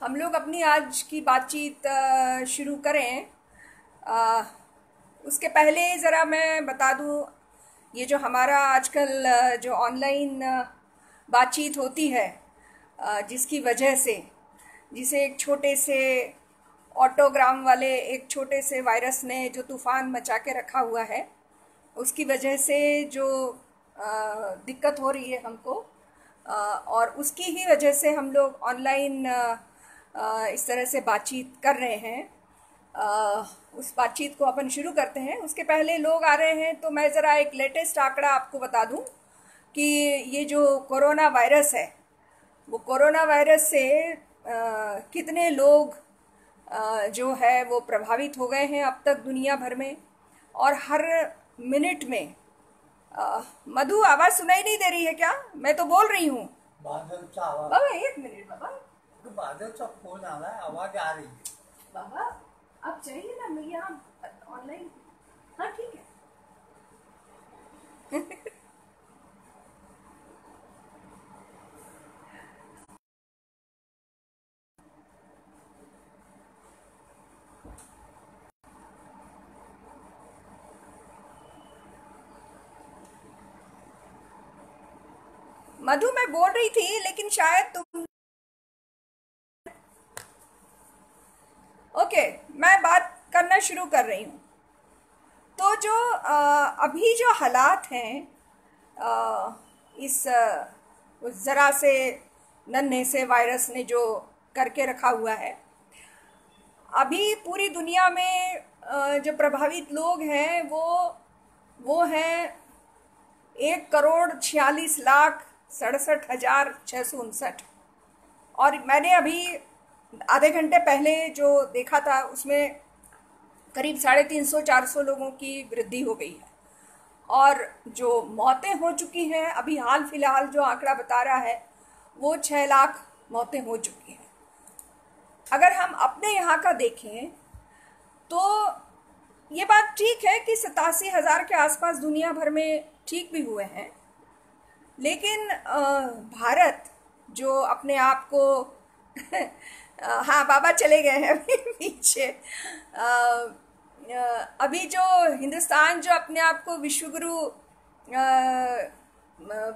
हम लोग अपनी आज की बातचीत शुरू करें। अ, उसके पहले ज़रा मैं बता दूं, ये जो हमारा आजकल जो ऑनलाइन बातचीत होती है, जिसकी वजह से जिसे एक छोटे से ऑटोग्राम वाले एक छोटे से वायरस ने जो तूफ़ान मचा के रखा हुआ है, उसकी वजह से जो दिक्कत हो रही है हमको, और उसकी ही वजह से हम लोग ऑनलाइन इस तरह से बातचीत कर रहे हैं। उस बातचीत को अपन शुरू करते हैं। उसके पहले लोग आ रहे हैं तो मैं ज़रा एक लेटेस्ट आंकड़ा आपको बता दूं कि ये जो कोरोना वायरस है, वो कोरोना वायरस से कितने लोग जो है वो प्रभावित हो गए हैं अब तक दुनिया भर में। और हर मिनट में मधु, आवाज़ सुनाई नहीं दे रही है क्या? मैं तो बोल रही हूँ। बादल सा आवाज, बाबा एक मिनट बाबा। तो बादल सा फोन आ रहा है, आवाज आ रही है। बाबा आप चाहिए ना, मैं यहाँ ऑनलाइन। हाँ ठीक है। मधु मैं बोल रही थी लेकिन शायद तुम। ओके, मैं बात करना शुरू कर रही हूँ। तो जो अभी जो हालात हैं, इस उस ज़रा से नन्हे से वायरस ने जो करके रखा हुआ है, अभी पूरी दुनिया में जो प्रभावित लोग हैं वो हैं 1,46,67,659। और मैंने अभी आधे घंटे पहले जो देखा था उसमें करीब 350-400 लोगों की वृद्धि हो गई है। और जो मौतें हो चुकी हैं, अभी हाल फिलहाल जो आंकड़ा बता रहा है वो 6 लाख मौतें हो चुकी हैं। अगर हम अपने यहाँ का देखें तो ये बात ठीक है कि 87,000 के आसपास दुनिया भर में ठीक भी हुए हैं, लेकिन भारत जो अपने आप को हाँ बाबा चले गए हैं अभी पीछे। अभी जो हिंदुस्तान जो अपने आप को विश्वगुरु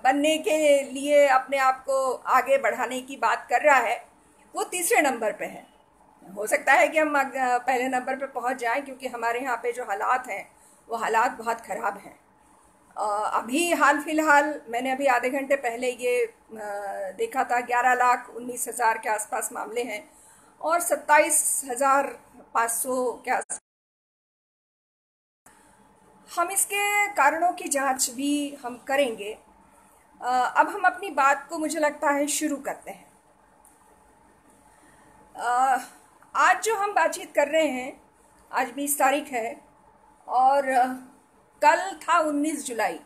बनने के लिए अपने आप को आगे बढ़ाने की बात कर रहा है, वो तीसरे नंबर पे है। हो सकता है कि हम पहले नंबर पे पहुंच जाएं, क्योंकि हमारे यहाँ पे जो हालात हैं वो हालात बहुत ख़राब हैं। अभी हाल फिलहाल मैंने अभी आधे घंटे पहले ये देखा था, 11,19,000 के आसपास मामले हैं और 27,500 के आसपास। हम इसके कारणों की जांच भी हम करेंगे। अब हम अपनी बात को मुझे लगता है शुरू करते हैं। आज जो हम बातचीत कर रहे हैं, आज 20 तारीख है और कल था 19 जुलाई।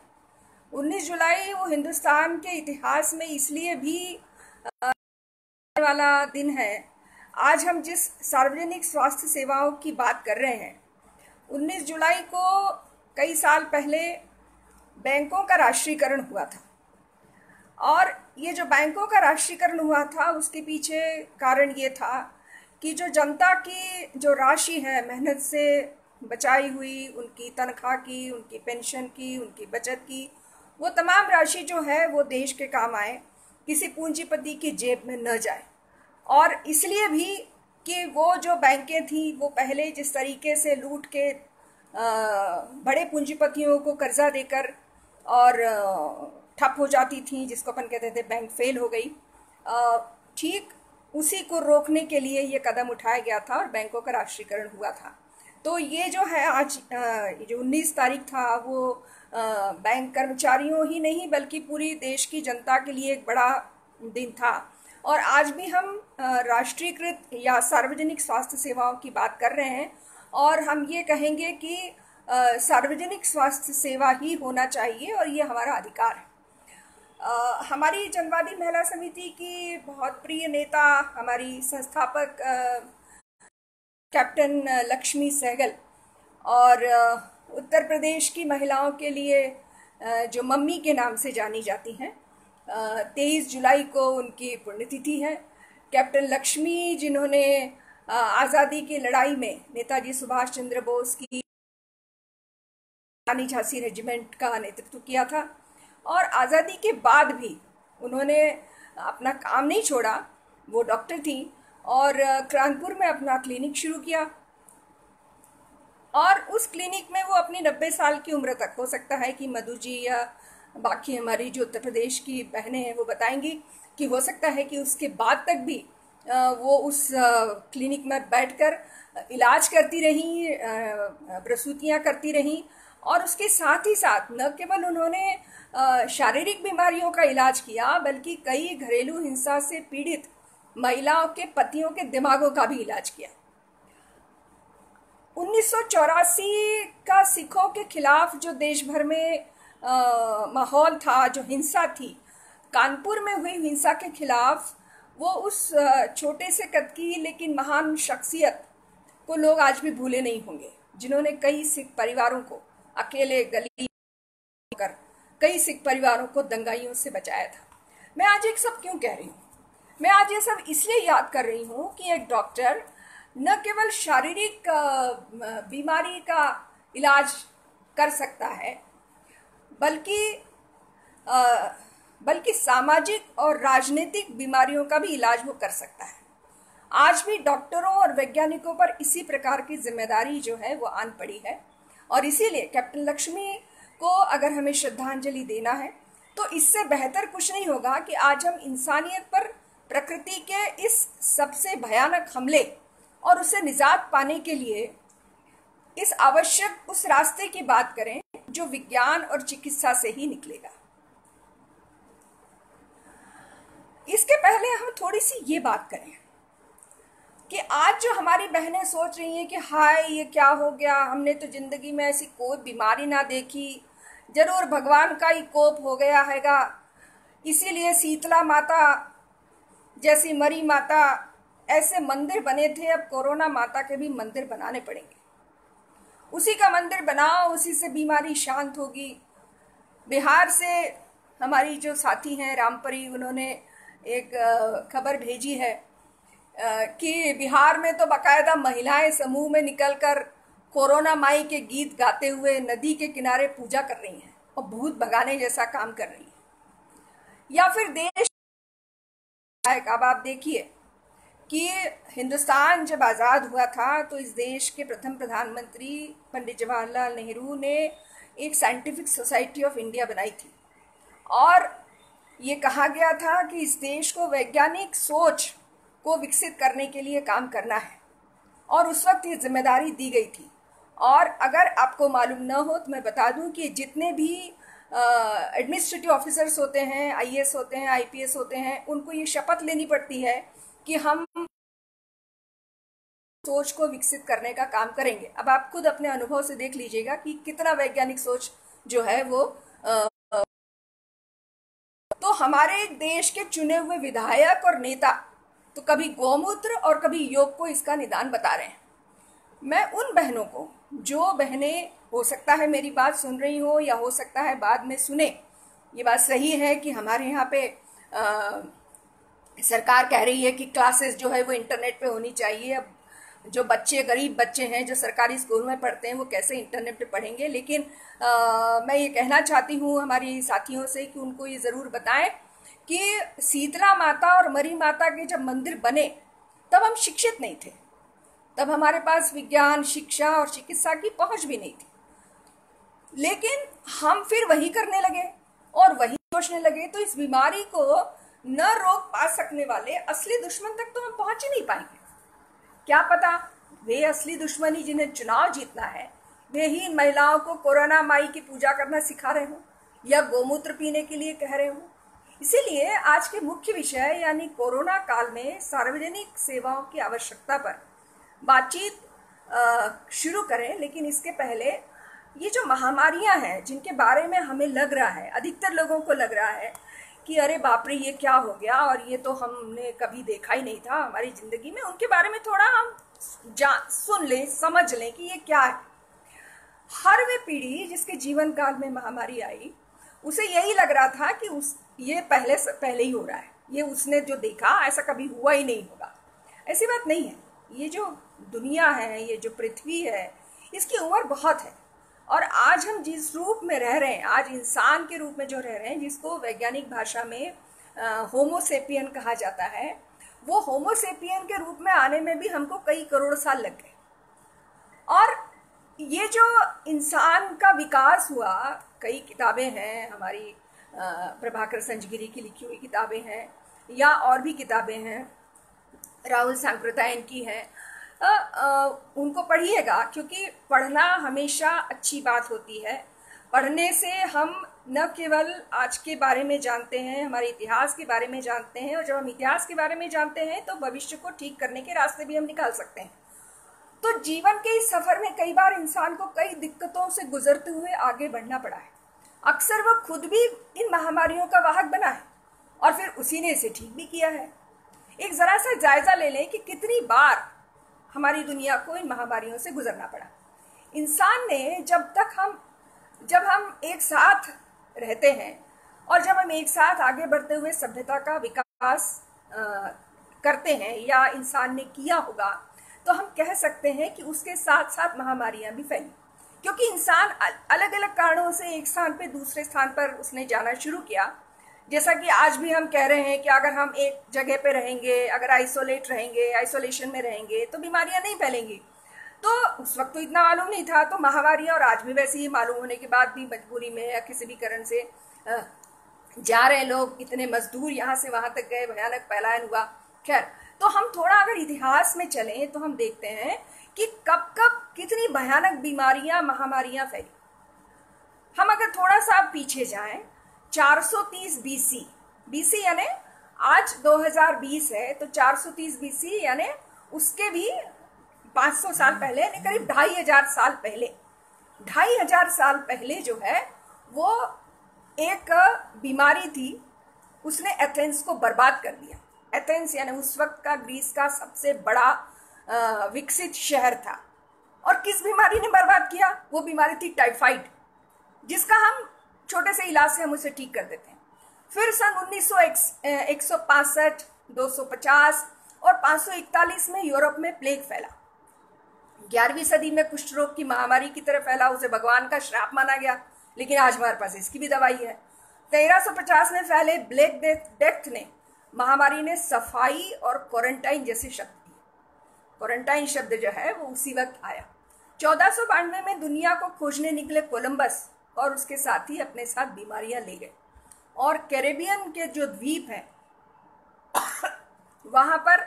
19 जुलाई वो हिंदुस्तान के इतिहास में इसलिए भी वाला दिन है। आज हम जिस सार्वजनिक स्वास्थ्य सेवाओं की बात कर रहे हैं, 19 जुलाई को कई साल पहले बैंकों का राष्ट्रीयकरण हुआ था। और ये जो बैंकों का राष्ट्रीयकरण हुआ था, उसके पीछे कारण ये था कि जो जनता की जो राशि है मेहनत से बचाई हुई, उनकी तनख्वाह की, उनकी पेंशन की, उनकी बचत की, वो तमाम राशि जो है वो देश के काम आए, किसी पूंजीपति की जेब में न जाए। और इसलिए भी कि वो जो बैंकें थी वो पहले जिस तरीके से लूट के बड़े पूंजीपतियों को कर्जा देकर और ठप हो जाती थी, जिसको अपन कहते थे बैंक फेल हो गई, ठीक उसी को रोकने के लिए ये कदम उठाया गया था और बैंकों का राष्ट्रीयकरण हुआ था। तो ये जो है आज जो 19 तारीख था, वो बैंक कर्मचारियों ही नहीं बल्कि पूरी देश की जनता के लिए एक बड़ा दिन था। और आज भी हम राष्ट्रीयकृत या सार्वजनिक स्वास्थ्य सेवाओं की बात कर रहे हैं, और हम ये कहेंगे कि सार्वजनिक स्वास्थ्य सेवा ही होना चाहिए और ये हमारा अधिकार है। हमारी जनवादी महिला समिति की बहुत प्रिय नेता, हमारी संस्थापक कैप्टन लक्ष्मी सहगल, और उत्तर प्रदेश की महिलाओं के लिए जो मम्मी के नाम से जानी जाती हैं, 23 जुलाई को उनकी पुण्यतिथि है। कैप्टन लक्ष्मी जिन्होंने आज़ादी की लड़ाई में नेताजी सुभाष चंद्र बोस की रानी झांसी रेजिमेंट का नेतृत्व किया था, और आज़ादी के बाद भी उन्होंने अपना काम नहीं छोड़ा। वो डॉक्टर थी और कानपुर में अपना क्लिनिक शुरू किया, और उस क्लिनिक में वो अपनी 90 साल की उम्र तक, हो सकता है कि मधु जी या बाकी हमारी जो उत्तर प्रदेश की बहनें हैं वो बताएंगी कि हो सकता है कि उसके बाद तक भी वो उस क्लिनिक में बैठकर इलाज करती रहीं, प्रसूतियां करती रहीं, और उसके साथ ही साथ न केवल उन्होंने शारीरिक बीमारियों का इलाज किया बल्कि कई घरेलू हिंसा से पीड़ित महिलाओं के पतियों के दिमागों का भी इलाज किया। 1984 का सिखों के खिलाफ जो देश भर में माहौल था, जो हिंसा थी, कानपुर में हुई हिंसा के खिलाफ, वो उस छोटे से कद की लेकिन महान शख्सियत को लोग आज भी भूले नहीं होंगे, जिन्होंने कई सिख परिवारों को अकेले गली कर कई सिख परिवारों को दंगाइयों से बचाया था। मैं आज एक सब क्यों कह रही हूँ? मैं आज ये सब इसलिए याद कर रही हूँ कि एक डॉक्टर न केवल शारीरिक बीमारी का इलाज कर सकता है बल्कि सामाजिक और राजनीतिक बीमारियों का भी इलाज वो कर सकता है। आज भी डॉक्टरों और वैज्ञानिकों पर इसी प्रकार की जिम्मेदारी जो है वो आन पड़ी है, और इसीलिए कैप्टन लक्ष्मी को अगर हमें श्रद्धांजलि देना है तो इससे बेहतर कुछ नहीं होगा कि आज हम इंसानियत पर प्रकृति के इस सबसे भयानक हमले और उससे निजात पाने के लिए इस आवश्यक उस रास्ते की बात करें जो विज्ञान और चिकित्सा से ही निकलेगा। इसके पहले हम थोड़ी सी ये बात करें कि आज जो हमारी बहनें सोच रही हैं कि हाय ये क्या हो गया, हमने तो जिंदगी में ऐसी कोई बीमारी ना देखी, जरूर भगवान का ही कोप हो गया हैगा, इसीलिए शीतला माता जैसी मरी माता ऐसे मंदिर बने थे, अब कोरोना माता के भी मंदिर बनाने पड़ेंगे, उसी का मंदिर बनाओ, उसी से बीमारी शांत होगी। बिहार से हमारी जो साथी हैं रामपरी, उन्होंने एक खबर भेजी है कि बिहार में तो बाकायदा महिलाएं समूह में निकलकर कोरोना माई के गीत गाते हुए नदी के किनारे पूजा कर रही हैं और भूत भगाने जैसा काम कर रही हैं। या फिर देश, अब आप देखिए कि हिंदुस्तान जब आज़ाद हुआ था तो इस देश के प्रथम प्रधानमंत्री पंडित जवाहरलाल नेहरू ने एक साइंटिफिक सोसाइटी ऑफ इंडिया बनाई थी, और ये कहा गया था कि इस देश को वैज्ञानिक सोच को विकसित करने के लिए काम करना है, और उस वक्त ये जिम्मेदारी दी गई थी। और अगर आपको मालूम न हो तो मैं बता दूं कि जितने भी एडमिनिस्ट्रेटिव ऑफिसर्स होते हैं, आईएएस होते हैं, आईपीएस होते हैं, उनको ये शपथ लेनी पड़ती है कि हम सोच को विकसित करने का काम करेंगे। अब आप खुद अपने अनुभव से देख लीजिएगा कि कितना वैज्ञानिक सोच जो है वो तो हमारे देश के चुने हुए विधायक और नेता तो कभी गौमूत्र और कभी योग को इसका निदान बता रहे हैं। मैं उन बहनों को, जो बहनें हो सकता है मेरी बात सुन रही हो या हो सकता है बाद में सुने, ये बात सही है कि हमारे यहाँ पे सरकार कह रही है कि क्लासेस जो है वो इंटरनेट पे होनी चाहिए। अब जो बच्चे, गरीब बच्चे हैं जो सरकारी स्कूल में पढ़ते हैं, वो कैसे इंटरनेट पे पढ़ेंगे। लेकिन मैं ये कहना चाहती हूँ हमारी साथियों से कि उनको ये ज़रूर बताएं कि शीतला माता और मरी माता के जब मंदिर बने तब हम शिक्षित नहीं थे, तब हमारे पास विज्ञान, शिक्षा और चिकित्सा की पहुंच भी नहीं थी, लेकिन हम फिर वही करने लगे और वही सोचने लगे, तो इस बीमारी को न रोक पा सकने वाले असली दुश्मन तक तो हम पहुंच ही नहीं पाएंगे। क्या पता वे असली दुश्मनी जिन्हें चुनाव जीतना है वे ही इन महिलाओं को कोरोना माई की पूजा करना सिखा रहे हो या गोमूत्र पीने के लिए कह रहे हो। इसीलिए आज के मुख्य विषय यानी कोरोना काल में सार्वजनिक सेवाओं की आवश्यकता पर बातचीत शुरू करें। लेकिन इसके पहले ये जो महामारियां हैं जिनके बारे में हमें लग रहा है, अधिकतर लोगों को लग रहा है कि अरे बाप रे ये क्या हो गया और ये तो हमने कभी देखा ही नहीं था हमारी जिंदगी में, उनके बारे में थोड़ा हम सुन लें, समझ लें कि ये क्या है। हर वे पीढ़ी जिसके जीवन काल में महामारी आई उसे यही लग रहा था कि ये पहले ही हो रहा है, ये उसने जो देखा ऐसा कभी हुआ ही नहीं होगा। ऐसी बात नहीं है। ये जो दुनिया है, ये जो पृथ्वी है, इसकी उम्र बहुत है। और आज हम जिस रूप में रह रहे हैं, आज इंसान के रूप में जो रह रहे हैं, जिसको वैज्ञानिक भाषा में होमोसेपियन कहा जाता है, वो होमोसेपियन के रूप में आने में भी हमको कई करोड़ साल लग गए। और ये जो इंसान का विकास हुआ, कई किताबें हैं हमारी, प्रभाकर संजगिरी की लिखी हुई किताबें हैं या और भी किताबें हैं, राहुल सांकृत्यायन की हैं, उनको पढ़िएगा, क्योंकि पढ़ना हमेशा अच्छी बात होती है। पढ़ने से हम न केवल आज के बारे में जानते हैं, हमारे इतिहास के बारे में जानते हैं, और जब हम इतिहास के बारे में जानते हैं तो भविष्य को ठीक करने के रास्ते भी हम निकाल सकते हैं। तो जीवन के इस सफर में कई बार इंसान को कई दिक्कतों से गुजरते हुए आगे बढ़ना पड़ा है। अक्सर वह खुद भी इन महामारियों का वाहक बना है और फिर उसी ने इसे ठीक भी किया है। एक जरा सा जायजा ले लें कि कितनी बार हमारी दुनिया को इन महामारियों से गुजरना पड़ा। इंसान ने जब हम एक साथ रहते हैं और जब हम एक साथ आगे बढ़ते हुए सभ्यता का विकास करते हैं या इंसान ने किया होगा, तो हम कह सकते हैं कि उसके साथ साथ महामारियां भी फैली, क्योंकि इंसान अलग अलग कारणों से एक स्थान पे दूसरे स्थान पर उसने जाना शुरू किया। जैसा कि आज भी हम कह रहे हैं कि अगर हम एक जगह पे रहेंगे, अगर आइसोलेशन में रहेंगे तो बीमारियां नहीं फैलेंगी। तो उस वक्त तो इतना मालूम नहीं था, तो महामारियां और आज भी वैसे ही मालूम होने के बाद भी मजबूरी में या किसी भी कारण से जा रहे लोग, इतने मजदूर यहाँ से वहां तक गए, भयानक पलायन हुआ। खैर, तो हम थोड़ा अगर इतिहास में चलें तो हम देखते हैं कि कब कब कितनी भयानक बीमारियां, महामारियां फैली। हम अगर थोड़ा सा पीछे जाएं, 430 बीसी यानी आज 2020 है, तो 430 बीसी यानी उसके भी 500 साल पहले, यानी करीब 2500 साल पहले, 2500 साल पहले जो है वो एक बीमारी थी, उसने एथेंस को बर्बाद कर दिया। एथेंस यानी उस वक्त का ग्रीस का सबसे बड़ा विकसित शहर था। और किस बीमारी ने बर्बाद किया? वो बीमारी थी टाइफाइड, जिसका हम छोटे से इलाज से हम उसे ठीक कर देते हैं। फिर सन 165, 250 और 541 में यूरोप में प्लेग फैला। 11वीं सदी में कुष्ठ रोग की महामारी की तरह फैला, उसे भगवान का श्राप माना गया, लेकिन आज हमारे पास इसकी भी दवाई है। 1350 में फैले ब्लैक डेथ ने, महामारी ने सफाई और क्वारंटाइन जैसे शब्द दिए। क्वारंटाइन शब्द जो है वो उसी वक्त आया। 1492 में दुनिया को खोजने निकले कोलंबस और उसके साथी अपने साथ बीमारियां ले गए, और कैरेबियन के जो द्वीप हैं वहां पर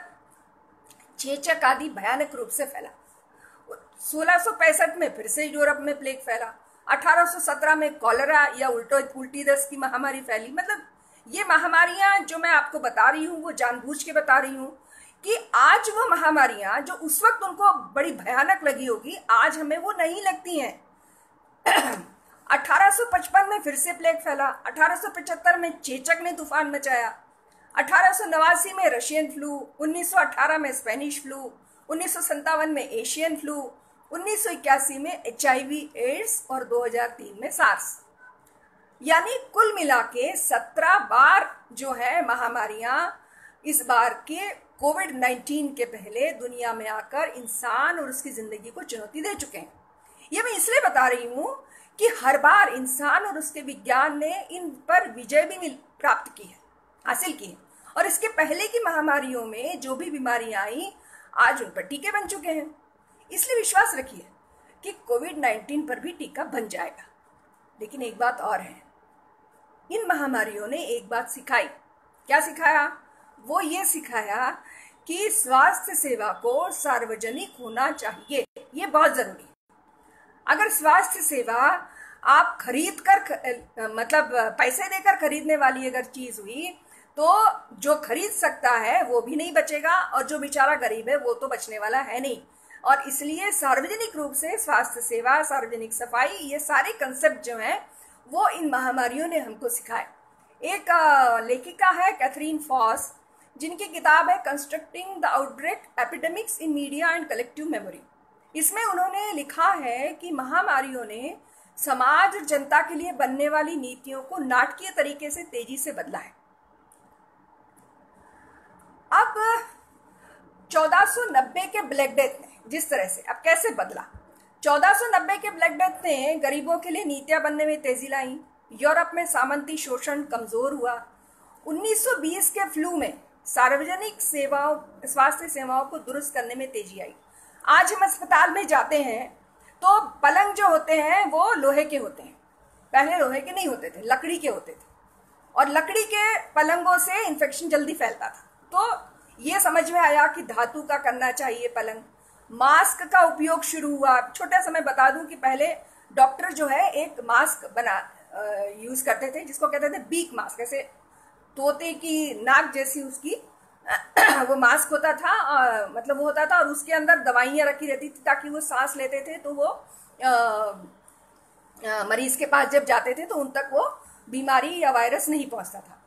चेचक आदि भयानक रूप से फैला। 1665 में फिर से यूरोप में प्लेग फैला। 1817 में कॉलरा या उल्टी दस्त की महामारी फैली। मतलब ये महामारियां जो मैं आपको बता रही हूँ वो जानबूझ के बता रही हूँ कि आज वो महामारियां जो उस वक्त उनको बड़ी भयानक लगी होगी, आज हमें वो नहीं लगती हैं। 1855 में फिर से प्लेग फैला। 1875 में चेचक ने तूफान मचाया। 1889 में रशियन फ्लू, 1918 में स्पेनिश फ्लू, 1957 में एशियन फ्लू, 1981 में HIV एड्स और 2003 में सार्स। यानी कुल मिला के 17 बार जो है महामारियां इस बार के कोविड-19 के पहले दुनिया में आकर इंसान और उसकी जिंदगी को चुनौती दे चुके हैं। ये मैं इसलिए बता रही हूं कि हर बार इंसान और उसके विज्ञान ने इन पर विजय भी प्राप्त की है, हासिल की है। और इसके पहले की महामारियों में जो भी बीमारियां आई, आज उन पर टीके बन चुके हैं। इसलिए विश्वास रखिए कि कोविड-19 पर भी टीका बन जाएगा। लेकिन एक बात और है, इन महामारियों ने एक बात सिखाई। क्या सिखाया? वो ये सिखाया कि स्वास्थ्य सेवा को सार्वजनिक होना चाहिए। ये बहुत जरूरी है। अगर स्वास्थ्य सेवा आप खरीद कर मतलब पैसे देकर खरीदने वाली अगर चीज हुई, तो जो खरीद सकता है वो भी नहीं बचेगा और जो बेचारा गरीब है वो तो बचने वाला है नहीं। और इसलिए सार्वजनिक रूप से स्वास्थ्य सेवा, सार्वजनिक सफाई, ये सारे कंसेप्ट जो हैं वो इन महामारियों ने हमको सिखाए। एक लेखिका है कैथरीन फॉस, जिनकी किताब है constructing the outbreak epidemics in media and collective memory. इसमें उन्होंने लिखा है कि महामारियों ने समाज और जनता के लिए बनने वाली नीतियों को नाटकीय तरीके से तेजी से बदला है। 1490 के ब्लैक डेथ ने जिस तरह से अब कैसे बदला, 1490 के ब्लैक डेथ ने गरीबों के लिए नीतियां बनने में तेजी लाई, यूरोप में सामंती शोषण कमजोर हुआ, 1920 के फ्लू में सार्वजनिक सेवाओं स्वास्थ्य सेवाओं को दुरुस्त करने में तेजी आई। आज हम अस्पताल में जाते हैं तो पलंग जो होते हैं वो लोहे के होते हैं, पहले लोहे के नहीं होते थे, लकड़ी के होते थे, और लकड़ी के पलंगों से इन्फेक्शन जल्दी फैलता था। तो ये समझ में आया कि धातु का करना चाहिए पलंग। मास्क का उपयोग शुरू हुआ। छोटा सा मैं बता दूं कि पहले डॉक्टर जो है एक मास्क यूज करते थे जिसको कहते थे बीक मास्क, ऐसे तोते की नाक जैसी उसकी वो मास्क होता था, मतलब वो होता था, और उसके अंदर दवाइयाँ रखी रहती थी ताकि वो सांस लेते थे तो वो मरीज के पास जब जाते थे तो उन तक वो बीमारी या वायरस नहीं पहुंचता था।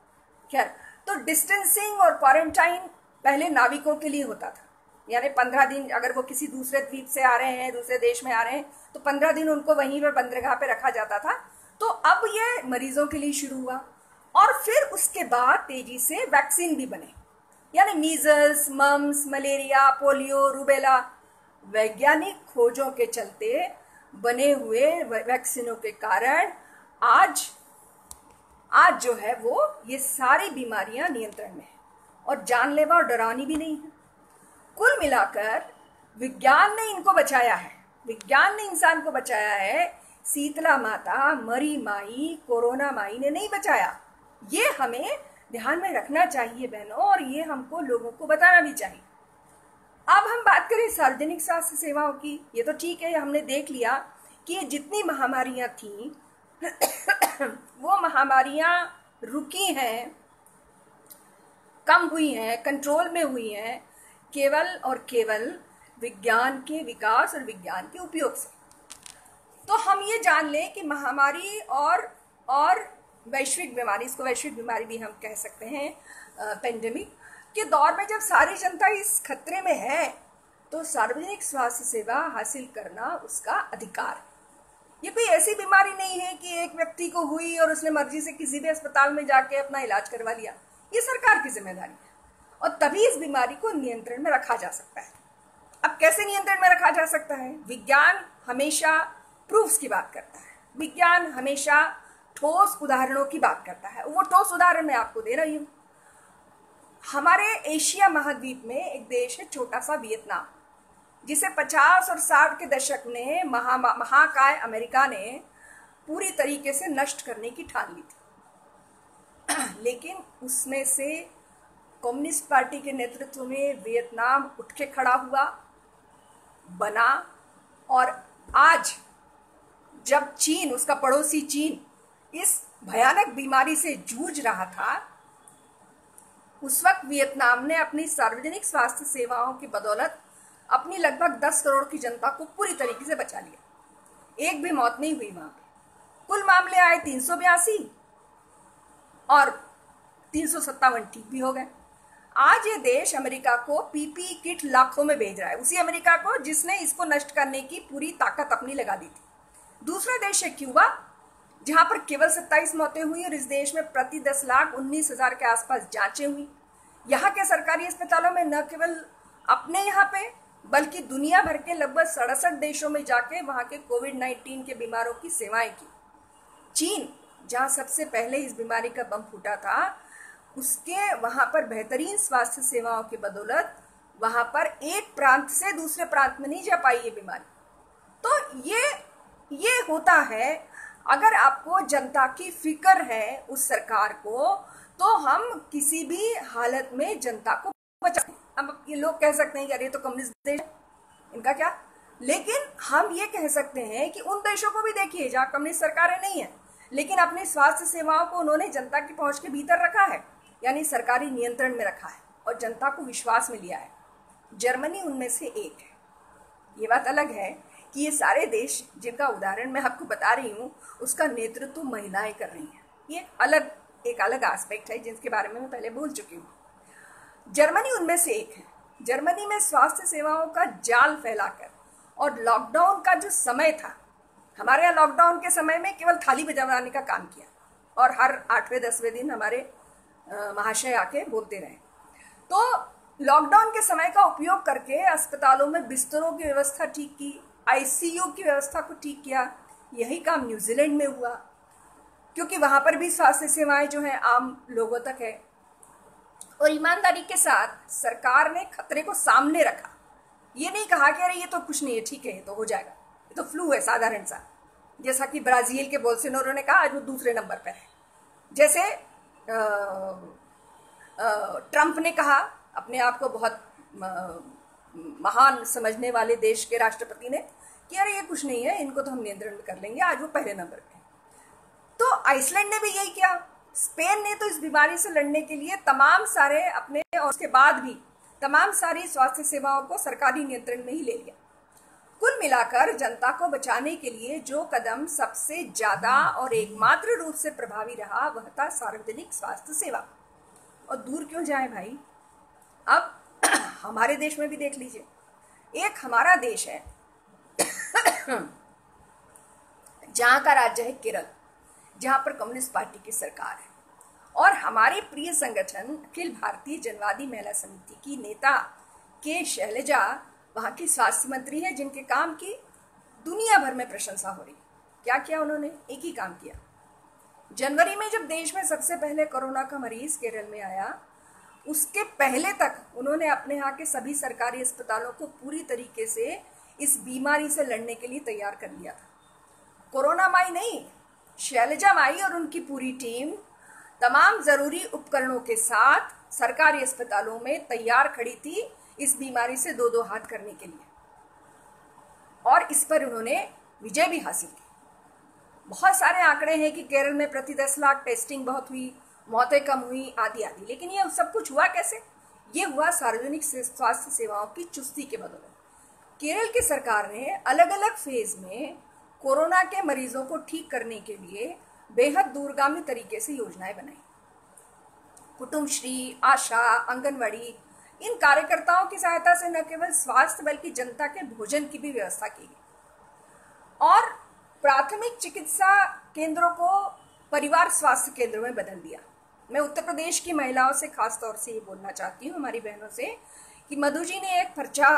खैर, तो डिस्टेंसिंग और क्वारंटाइन पहले नाविकों के लिए होता था, यानी 15 दिन अगर वो किसी दूसरे द्वीप से आ रहे हैं, दूसरे देश में आ रहे हैं, तो 15 दिन उनको वहीं पर बंदरगाह पे रखा जाता था। तो अब ये मरीजों के लिए शुरू हुआ, और फिर उसके बाद तेजी से वैक्सीन भी बने, यानी measles, mumps, malaria, polio, rubella. वैज्ञानिक खोजों के चलते बने हुए वैक्सीनों के कारण आज जो है वो ये सारी बीमारियां नियंत्रण में है और जानलेवा और डरावनी भी नहीं है। कुल मिलाकर विज्ञान ने इनको बचाया है, विज्ञान ने इंसान को बचाया है। शीतला माता, मरी माई, कोरोना माई ने नहीं बचाया। ये हमें ध्यान में रखना चाहिए बहनों, और ये हमको लोगों को बताना भी चाहिए। अब हम बात करें सार्वजनिक स्वास्थ्य सेवाओं की। ये तो ठीक है, हमने देख लिया कि जितनी महामारियां थी वो महामारियां रुकी हैं, कम हुई हैं, कंट्रोल में हुई हैं, केवल और केवल विज्ञान के विकास और विज्ञान के उपयोग से। तो हम ये जान लें कि महामारी और वैश्विक बीमारी, इसको वैश्विक बीमारी भी हम कह सकते हैं, पेंडेमिक के दौर में जब सारी जनता इस खतरे में है तो सार्वजनिक स्वास्थ्य सेवा हासिल करना उसका अधिकार है। ये कोई ऐसी बीमारी नहीं है कि एक व्यक्ति को हुई और उसने मर्जी से किसी भी अस्पताल में जाके अपना इलाज करवा लिया। ये सरकार की जिम्मेदारी है, और तभी इस बीमारी को नियंत्रण में रखा जा सकता है। अब कैसे नियंत्रण में रखा जा सकता है? विज्ञान हमेशा प्रूफ्स की बात करता है, विज्ञान हमेशा ठोस उदाहरणों की बात करता है। वो ठोस उदाहरण मैं आपको दे रही हूँ। हमारे एशिया महाद्वीप में एक देश है छोटा सा वियतनाम, जिसे 50 और 60 के दशक में महाकाय अमेरिका ने पूरी तरीके से नष्ट करने की ठान ली थी। लेकिन उसमें से कम्युनिस्ट पार्टी के नेतृत्व में वियतनाम उठ के खड़ा हुआ, बना, और आज जब चीन, उसका पड़ोसी चीन, इस भयानक बीमारी से जूझ रहा था, उस वक्त वियतनाम ने अपनी सार्वजनिक स्वास्थ्य सेवाओं की बदौलत अपनी लगभग 10 करोड़ की जनता को पूरी तरीके से बचा लिया। एक भी मौत नहीं हुई वहां पे। कुल मामले आए 382 और 357 ठीक भी हो गए। आज ये देश अमेरिका को पीपी किट लाखों में भेज रहा है, उसी अमेरिका को जिसने इसको नष्ट करने की पूरी ताकत अपनी लगा दी थी। दूसरा देश है क्यूबा, जहां पर केवल 27 मौतें हुई, और इस देश में प्रति 10,19,000 के आसपास जांचें हुई। यहाँ के सरकारी अस्पतालों में न केवल अपने यहाँ पे बल्कि दुनिया भर के लगभग 67 देशों में जाके वहां के कोविड-19 के बीमारों की सेवाएं की। चीन, जहां सबसे पहले इस बीमारी का बम फूटा था, उसके वहां पर बेहतरीन स्वास्थ्य सेवाओं की बदौलत वहां पर एक प्रांत से दूसरे प्रांत में नहीं जा पाई ये बीमारी। तो ये होता है, अगर आपको जनता की फिक्र है उस सरकार को, तो हम किसी भी हालत में जनता को बचा। अब ये लोग कह सकते हैं कि अरे तो कम्युनिस्ट देश, इनका क्या, लेकिन हम ये कह सकते हैं कि उन देशों को भी देखिए जहाँ कम्युनिस्ट सरकारें नहीं है, लेकिन अपनी स्वास्थ्य सेवाओं को उन्होंने जनता की पहुंच के भीतर रखा है, यानी सरकारी नियंत्रण में रखा है और जनता को विश्वास में लिया है। जर्मनी उनमें से एक है। ये बात अलग है कि ये सारे देश जिनका उदाहरण मैं आपको बता रही हूँ, उसका नेतृत्व महिलाएं कर रही हैं। ये एक अलग एस्पेक्ट है जिसके बारे में मैं पहले बोल चुकी हूँ। जर्मनी उनमें से एक है। जर्मनी में स्वास्थ्य सेवाओं का जाल फैलाकर और लॉकडाउन का जो समय था, हमारे यहाँ लॉकडाउन के समय में केवल थाली बजाने का काम किया, और हर 8वें 10वें दिन हमारे महाशय आके बोलते रहे। तो लॉकडाउन के समय का उपयोग करके अस्पतालों में बिस्तरों की व्यवस्था ठीक की, आईसीयू की व्यवस्था को ठीक किया। यही काम न्यूजीलैंड में हुआ, क्योंकि वहां पर भी स्वास्थ्य सेवाएं जो है आम लोगों तक है। और ईमानदारी के साथ सरकार ने खतरे को सामने रखा। ये नहीं कहा कि अरे ये तो कुछ नहीं है, ठीक है, ये तो हो जाएगा, ये तो फ्लू है साधारण सा, जैसा कि ब्राजील के बोल्सोनारो ने कहा, आज वो दूसरे नंबर पर है। जैसे ट्रंप ने कहा, अपने आप को बहुत महान समझने वाले देश के राष्ट्रपति ने, कि अरे ये कुछ नहीं है, इनको तो हम नियंत्रण में कर लेंगे, आज वो पहले नंबर पे है। तो आइसलैंड ने भी यही किया। स्पेन ने तो इस बीमारी से लड़ने के लिए तमाम सारे अपने, और उसके बाद भी तमाम सारी स्वास्थ्य सेवाओं को सरकारी नियंत्रण में ही ले लिया। कुल मिलाकर जनता को बचाने के लिए जो कदम सबसे ज्यादा और एकमात्र रूप से प्रभावी रहा वह था सार्वजनिक स्वास्थ्य सेवा। और दूर क्यों जाए भाई, अब हमारे देश में भी देख लीजिए। एक हमारा देश है जहां का राज्य है केरल, जहां पर कम्युनिस्ट पार्टी की सरकार है, और हमारे प्रिय संगठन अखिल भारतीय जनवादी महिला समिति की नेता के शैलजा वहां की स्वास्थ्य मंत्री है, जिनके काम की दुनिया भर में प्रशंसा हो रही। क्या किया उन्होंने? एक ही काम किया। जनवरी में जब देश में सबसे पहले कोरोना का मरीज केरल में आया, उसके पहले तक उन्होंने अपने यहाँ के सभी सरकारी अस्पतालों को पूरी तरीके से इस बीमारी से लड़ने के लिए तैयार कर लिया था। कोरोना माई नहीं, शैलजा माई और उनकी पूरी टीम तमाम जरूरी उपकरणों के साथ सरकारी अस्पतालों में तैयार खड़ी थी इस बीमारी से दो दो हाथ करने के लिए, और इस पर उन्होंने विजय भी हासिल की। बहुत सारे आंकड़े हैं कि केरल में प्रति 10 लाख टेस्टिंग बहुत हुई, मौतें कम हुई, आदि आदि। लेकिन ये सब कुछ हुआ कैसे? ये हुआ सार्वजनिक स्वास्थ्य सेवाओं की चुस्ती के बदौलत। केरल की सरकार ने अलग अलग फेज में कोरोना के मरीजों को ठीक करने के लिए बेहद दूरगामी तरीके से योजनाएं बनाई। कुटुंबश्री, आशा, आंगनवाड़ी, इन कार्यकर्ताओं की सहायता से न केवल स्वास्थ्य बल्कि जनता के भोजन की भी व्यवस्था की गई, और प्राथमिक चिकित्सा केंद्रों को परिवार स्वास्थ्य केंद्रों में बदल दिया। मैं उत्तर प्रदेश की महिलाओं से खास तौर से ये बोलना चाहती हूँ, हमारी बहनों से, कि मधु जी ने एक पर्चा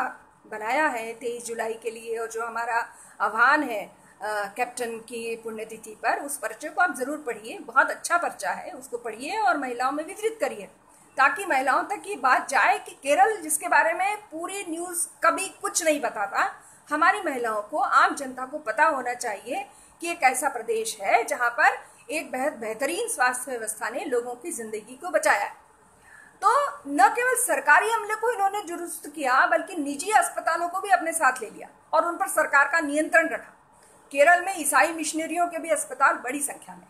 बनाया है 23 जुलाई के लिए, और जो हमारा आह्वान है कैप्टन की पुण्यतिथि पर, उस पर्चे को आप जरूर पढ़िए। बहुत अच्छा पर्चा है, उसको पढ़िए और महिलाओं में वितरित करिए, ताकि महिलाओं तक ये बात जाए कि केरल, जिसके बारे में पूरी न्यूज़ कभी कुछ नहीं बताता, हमारी महिलाओं को, आम जनता को पता होना चाहिए कि एक ऐसा प्रदेश है जहां पर एक बेहतरीन स्वास्थ्य व्यवस्था ने लोगों की जिंदगी को बचाया। तो न केवल सरकारी अमले को इन्होंने दुरुस्त किया, बल्कि निजी अस्पतालों को भी अपने साथ ले लिया और उन पर सरकार का नियंत्रण रखा। केरल में ईसाई मिशनरियों के भी अस्पताल बड़ी संख्या में,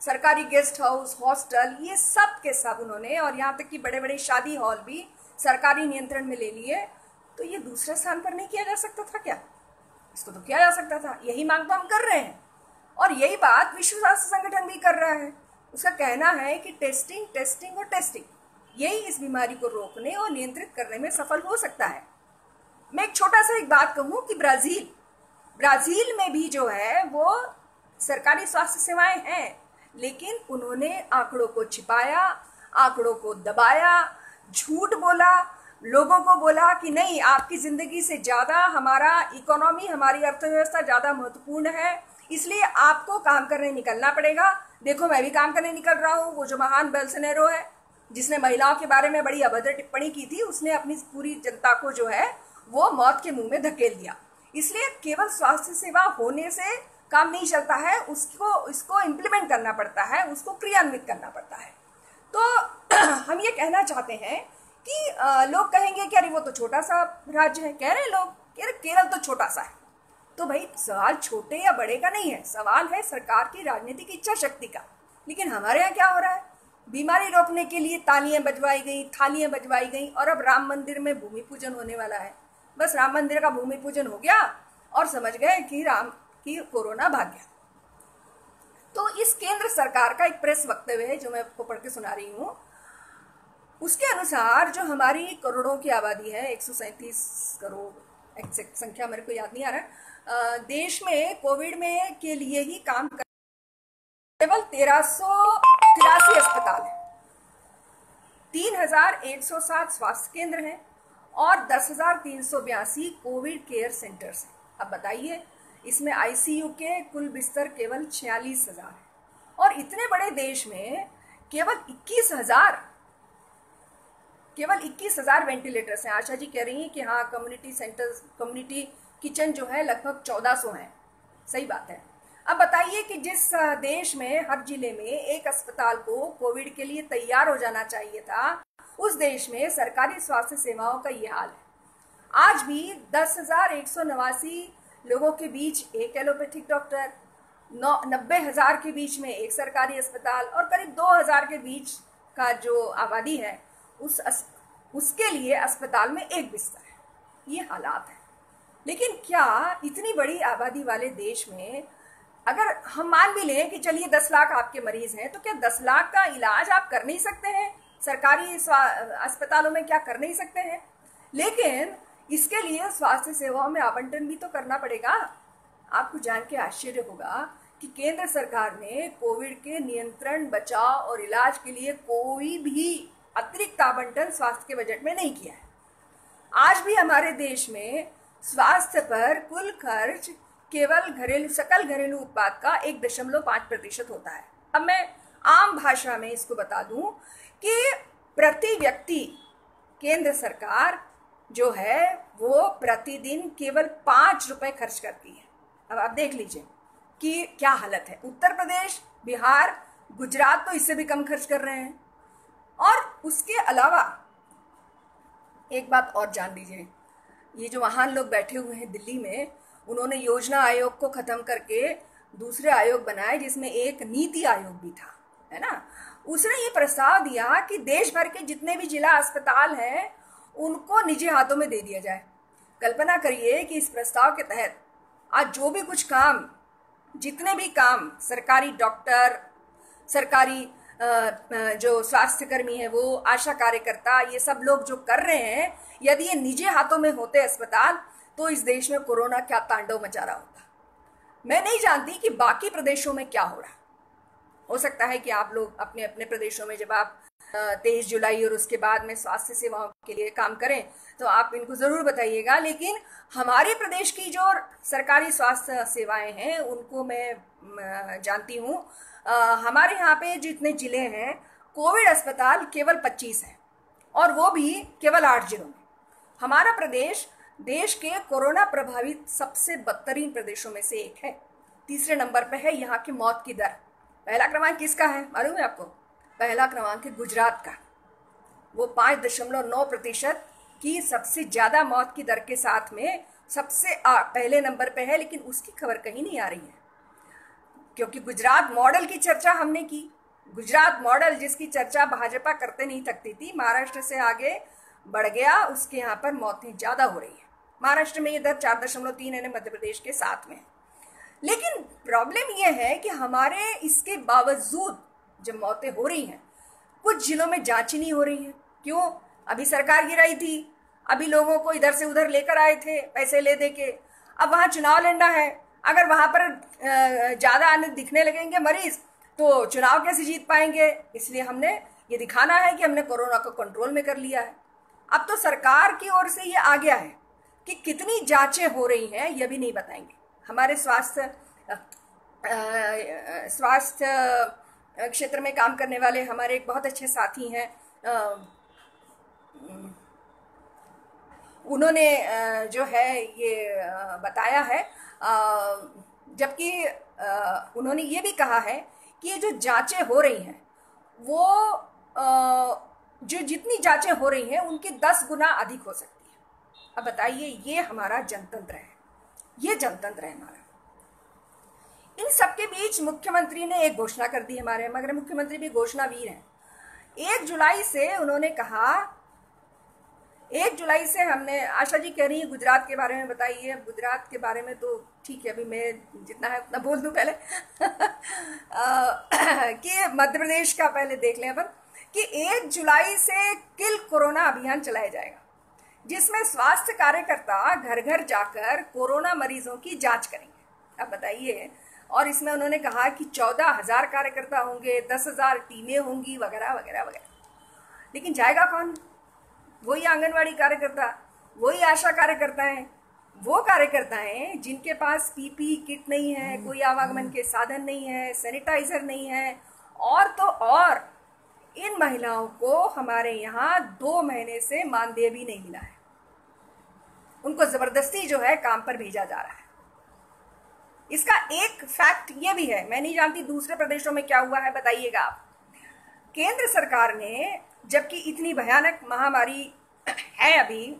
सरकारी गेस्ट हाउस, हॉस्टल, ये सब के सब उन्होंने, और यहाँ तक कि बड़े बड़े शादी हॉल भी सरकारी नियंत्रण में ले लिए। तो ये दूसरे स्थान पर नहीं किया जा सकता था क्या? इसको तो किया जा सकता था। यही मांग तो हम कर रहे हैं, और यही बात विश्व स्वास्थ्य संगठन भी कर रहा है। उसका कहना है कि टेस्टिंग, टेस्टिंग और टेस्टिंग, यही इस बीमारी को रोकने और नियंत्रित करने में सफल हो सकता है। मैं एक छोटा सा एक बात कहूँ कि ब्राजील में भी जो है वो सरकारी स्वास्थ्य सेवाएं हैं, लेकिन उन्होंने आंकड़ों को छिपाया, आंकड़ों को दबाया, झूठ बोला, लोगों को बोला कि नहीं, आपकी जिंदगी से ज्यादा हमारा इकोनॉमी, हमारी अर्थव्यवस्था ज्यादा महत्वपूर्ण है, इसलिए आपको काम करने निकलना पड़ेगा। देखो, मैं भी काम करने निकल रहा हूँ। वो जो महान बोल्सोनारो है, जिसने महिलाओं के बारे में बड़ी अभद्र टिप्पणी की थी, उसने अपनी पूरी जनता को जो है वो मौत के मुंह में धकेल दिया। इसलिए केवल स्वास्थ्य सेवा होने से काम नहीं चलता है, इसको इम्प्लीमेंट करना पड़ता है, उसको क्रियान्वित करना पड़ता है। तो हम ये कहना चाहते हैं कि लोग कहेंगे कि अरे वो तो छोटा सा राज्य है, कह रहे लोग कि केरल तो छोटा सा है। तो भाई, सवाल छोटे या बड़े का नहीं है, सवाल है सरकार की राजनीतिक इच्छा शक्ति का। लेकिन हमारे यहाँ क्या हो रहा है? बीमारी रोकने के लिए तालियां बजवाई गई, थालियां बजवाई गई, और अब राम मंदिर में भूमि पूजन होने वाला है। बस राम मंदिर का भूमि पूजन हो गया और समझ गए कि कोरोना भाग गया। तो इस केंद्र सरकार का एक प्रेस वक्तव्य है जो मैं आपको पढ़ के सुना रही हूँ। उसके अनुसार जो हमारी करोड़ों की आबादी है, 137 करोड़, एग्जैक्ट संख्या मेरे को याद नहीं आ रहा है, देश में कोविड में के लिए ही काम कर केवल 1383 अस्पताल है। 3,107 स्वास्थ्य केंद्र हैं और 10,382 कोविड केयर सेंटर्स हैं। अब बताइए, इसमें आईसीयू के कुल बिस्तर केवल 46,000 हैं और इतने बड़े देश में केवल 21,000 वेंटिलेटर्स हैं। आशा जी कह रही हैं कि हाँ, कम्युनिटी सेंटर्स, कम्युनिटी किचन जो है लगभग 1400 हैं। सही बात है। अब बताइए कि जिस देश में हर जिले में एक अस्पताल को कोविड के लिए तैयार हो जाना चाहिए था, उस देश में सरकारी स्वास्थ्य सेवाओं का ये हाल है। आज भी 10,189 लोगों के बीच एक एलोपैथिक डॉक्टर, 90,000 के बीच में एक सरकारी अस्पताल और करीब 2,000 के बीच का जो आबादी है उसके लिए अस्पताल में एक बिस्तर है। ये हालात है। लेकिन क्या इतनी बड़ी आबादी वाले देश में अगर हम मान भी लें कि चलिए 10 लाख आपके मरीज हैं, तो क्या 10 लाख का इलाज आप कर नहीं सकते हैं? सरकारी अस्पतालों में क्या कर नहीं सकते हैं? लेकिन इसके लिए स्वास्थ्य सेवाओं में आवंटन भी तो करना पड़ेगा। आपको जान के आश्चर्य होगा कि केंद्र सरकार ने कोविड के नियंत्रण, बचाव और इलाज के लिए कोई भी अतिरिक्त आवंटन स्वास्थ्य के बजट में नहीं किया है। आज भी हमारे देश में स्वास्थ्य पर कुल खर्च केवल सकल घरेलू उत्पाद का 1.5% होता है। अब मैं आम भाषा में इसको बता दूं कि प्रति व्यक्ति केंद्र सरकार जो है वो प्रतिदिन केवल 5 रुपए खर्च करती है। अब आप देख लीजिए कि क्या हालत है। उत्तर प्रदेश, बिहार, गुजरात तो इससे भी कम खर्च कर रहे हैं। और उसके अलावा एक बात और जान लीजिए, ये जो महान लोग बैठे हुए हैं दिल्ली में, उन्होंने योजना आयोग को खत्म करके दूसरे आयोग बनाए जिसमें एक नीति आयोग भी था, है ना। उसने ये प्रस्ताव दिया कि देश भर के जितने भी जिला अस्पताल हैं उनको निजी हाथों में दे दिया जाए। कल्पना करिए कि इस प्रस्ताव के तहत आज जो भी कुछ काम, जितने भी काम सरकारी डॉक्टर, सरकारी जो स्वास्थ्य कर्मी है, वो आशा कार्यकर्ता, ये सब लोग जो कर रहे हैं, यदि ये निजी हाथों में होते अस्पताल, तो इस देश में कोरोना क्या तांडव मचा रहा होता। मैं नहीं जानती कि बाकी प्रदेशों में क्या हो रहा। हो सकता है कि आप लोग अपने अपने प्रदेशों में जब आप 23 जुलाई और उसके बाद में स्वास्थ्य सेवाओं के लिए काम करें तो आप इनको ज़रूर बताइएगा। लेकिन हमारे प्रदेश की जो सरकारी स्वास्थ्य सेवाएं हैं उनको मैं जानती हूँ। हमारे यहाँ पे जितने जिले हैं, कोविड अस्पताल केवल 25 हैं और वो भी केवल 8 जिलों में। हमारा प्रदेश देश के कोरोना प्रभावित सबसे बदतरीन प्रदेशों में से एक है। तीसरे नंबर पे है यहाँ की मौत की दर। पहला क्रमांक किसका है मालूम है आपको? पहला क्रमांक है गुजरात का। वो 5.9% की सबसे ज़्यादा मौत की दर के साथ में सबसे पहले नंबर पे है। लेकिन उसकी खबर कहीं नहीं आ रही है, क्योंकि गुजरात मॉडल की चर्चा हमने की। गुजरात मॉडल जिसकी चर्चा भाजपा करते नहीं थकती थी, महाराष्ट्र से आगे बढ़ गया, उसके यहाँ पर मौतें ज़्यादा हो रही है। महाराष्ट्र में ये दर 4.3 है, मध्य प्रदेश के 7 में। लेकिन प्रॉब्लम ये है कि हमारे इसके बावजूद जब मौतें हो रही हैं, कुछ जिलों में जांच ही नहीं हो रही है। क्यों? अभी सरकार गिराई थी, अभी लोगों को इधर से उधर लेकर आए थे पैसे ले दे के। अब वहाँ चुनाव लड़ना है, अगर वहाँ पर ज़्यादा आने दिखने लगेंगे मरीज तो चुनाव कैसे जीत पाएंगे। इसलिए हमने ये दिखाना है कि हमने कोरोना को कंट्रोल में कर लिया है। अब तो सरकार की ओर से ये आ गया है कि कितनी जांचें हो रही हैं ये भी नहीं बताएंगे। हमारे स्वास्थ्य क्षेत्र में काम करने वाले हमारे एक बहुत अच्छे साथी हैं, उन्होंने जो है ये बताया है, जबकि उन्होंने ये भी कहा है कि ये जो जांचें हो रही हैं वो जो जितनी जांचें हो रही हैं उनकी 10 गुना अधिक हो सकती है। अब बताइए, ये हमारा जनतंत्र है, ये जनतंत्र है हमारा। इन सबके बीच मुख्यमंत्री ने एक घोषणा कर दी हमारे, मगर मुख्यमंत्री भी घोषणावीर हैं। 1 जुलाई से उन्होंने कहा, 1 जुलाई से हमने, आशा जी कह रही है गुजरात के बारे में बताइए। गुजरात के बारे में तो ठीक है, अभी मैं जितना है उतना बोल दूं पहले कि मध्य प्रदेश का पहले देख लें अपन कि 1 जुलाई से किल कोरोना अभियान चलाया जाएगा, जिसमें स्वास्थ्य कार्यकर्ता घर घर जाकर कोरोना मरीजों की जांच करेंगे। अब बताइए, और इसमें उन्होंने कहा कि 14,000 कार्यकर्ता होंगे, 10,000 टीमें होंगी, वगैरह वगैरह वगैरह। लेकिन जाएगा कौन? वही आंगनवाड़ी कार्यकर्ता, वही आशा कार्यकर्ता हैं, वो कार्यकर्ता हैं जिनके पास पीपीई किट नहीं है, कोई आवागमन के साधन नहीं है, सैनिटाइजर नहीं है, और तो और इन महिलाओं को हमारे यहाँ 2 महीने से मानदेय भी नहीं मिला है। उनको जबरदस्ती जो है काम पर भेजा जा रहा है। इसका एक फैक्ट ये भी है, मैं नहीं जानती दूसरे प्रदेशों में क्या हुआ है, बताइएगा आप। केंद्र सरकार ने, जबकि इतनी भयानक महामारी है अभी,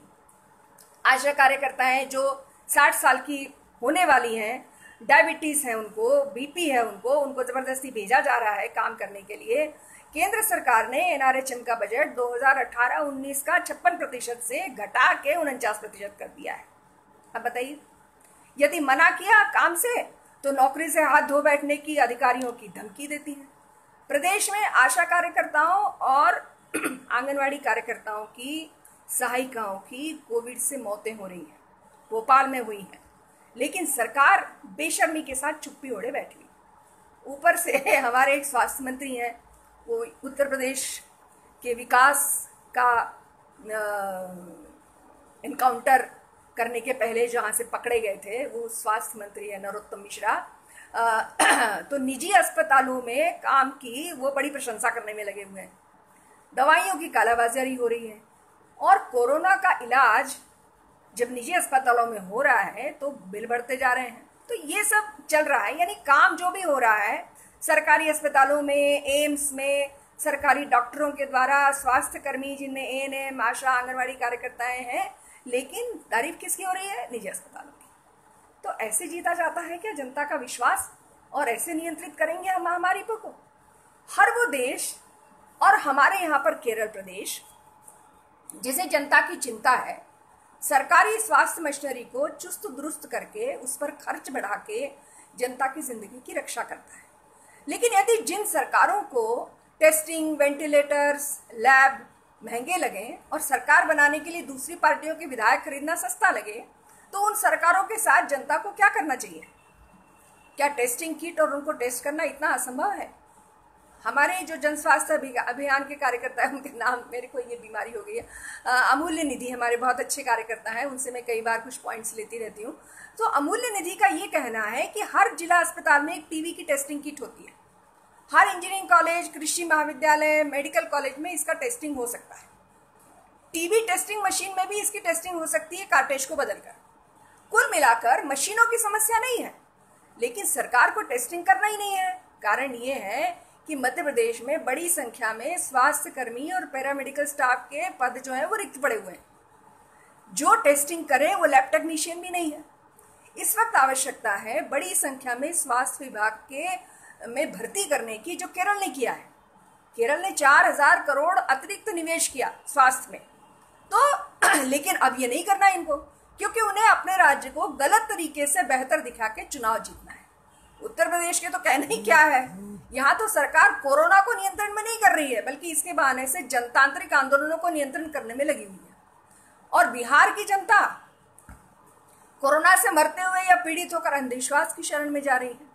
आशा कार्यकर्ता हैं जो 60 साल की होने वाली हैं, डायबिटीज है उनको, बीपी है उनको जबरदस्ती भेजा जा रहा है काम करने के लिए। केंद्र सरकार ने एनआरएचएम का बजट 2018-19 का 56% से घटा के 49% कर दिया है। अब बताइए, यदि मना किया काम से तो नौकरी से हाथ धो बैठने की अधिकारियों की धमकी देती है। प्रदेश में आशा कार्यकर्ताओं और आंगनवाड़ी कार्यकर्ताओं की, सहायिकाओं की कोविड से मौतें हो रही हैं, भोपाल में हुई हैं, लेकिन सरकार बेशर्मी के साथ चुप्पी ओढ़े बैठी। ऊपर से हमारे एक स्वास्थ्य मंत्री हैं, वो उत्तर प्रदेश के विकास का इनकाउंटर करने के पहले जहाँ से पकड़े गए थे, वो स्वास्थ्य मंत्री है नरोत्तम मिश्रा। तो निजी अस्पतालों में काम की वो बड़ी प्रशंसा करने में लगे हुए हैं। दवाइयों की कालाबाजारी हो रही है, और कोरोना का इलाज जब निजी अस्पतालों में हो रहा है तो बिल बढ़ते जा रहे हैं। तो ये सब चल रहा है, यानी काम जो भी हो रहा है सरकारी अस्पतालों में, एम्स में, सरकारी डॉक्टरों के द्वारा, स्वास्थ्य कर्मी जिनमें एएनएम, आशा, आंगनवाड़ी कार्यकर्ताएं हैं, लेकिन तारीफ किसकी हो रही है? निजी अस्पतालों की। तो ऐसे जीता जाता है क्या जनता का विश्वास? और ऐसे नियंत्रित करेंगे हम महामारी को? हर वो देश, और हमारे यहाँ पर केरल प्रदेश, जिसे जनता की चिंता है, सरकारी स्वास्थ्य मशीनरी को चुस्त दुरुस्त करके उस पर खर्च बढ़ा के जनता की जिंदगी की रक्षा करता है। लेकिन यदि जिन सरकारों को टेस्टिंग, वेंटिलेटर्स, लैब महंगे लगे और सरकार बनाने के लिए दूसरी पार्टियों के विधायक खरीदना सस्ता लगे, तो उन सरकारों के साथ जनता को क्या करना चाहिए? क्या टेस्टिंग किट और उनको टेस्ट करना इतना असंभव है? हमारे जो जन स्वास्थ्य अभियान के कार्यकर्ता हैं, उनके नाम, मेरे को ये बीमारी हो गई है, अमूल्य निधि हमारे बहुत अच्छे कार्यकर्ता हैं, उनसे मैं कई बार कुछ पॉइंट्स लेती रहती हूँ। तो अमूल्य निधि का ये कहना है कि हर जिला अस्पताल में एक टीबी की टेस्टिंग किट होती है। हर इंजीनियरिंग कॉलेज, कृषि महाविद्यालय, मेडिकल कॉलेज में इसका टेस्टिंग हो सकता है। टीबी टेस्टिंग मशीन में भी इसकी टेस्टिंग हो सकती है कार्टेज को बदलकर। कुल मिलाकर मशीनों की समस्या नहीं है, लेकिन सरकार को टेस्टिंग करना ही नहीं है। कारण ये है कि मध्य प्रदेश में बड़ी संख्या में स्वास्थ्य कर्मी और पैरामेडिकल स्टाफ के पद जो है वो रिक्त पड़े हुए हैं। जो टेस्टिंग करे वो लैब टेक्नीशियन भी नहीं है। इस वक्त आवश्यकता है बड़ी संख्या में स्वास्थ्य विभाग के में भर्ती करने की, जो केरल ने किया है। केरल ने 4000 करोड़ अतिरिक्त निवेश किया स्वास्थ्य में। तो लेकिन अब ये नहीं करना इनको, क्योंकि उन्हें अपने राज्य को गलत तरीके से बेहतर दिखा के चुनाव जीतना है। उत्तर प्रदेश के तो कहना ही क्या है, यहाँ तो सरकार कोरोना को नियंत्रण में नहीं कर रही है, बल्कि इसके बहाने से जनतांत्रिक आंदोलनों को नियंत्रण करने में लगी हुई है। और बिहार की जनता कोरोना से मरते हुए या पीड़ित होकर अंधविश्वास की शरण में जा रही है।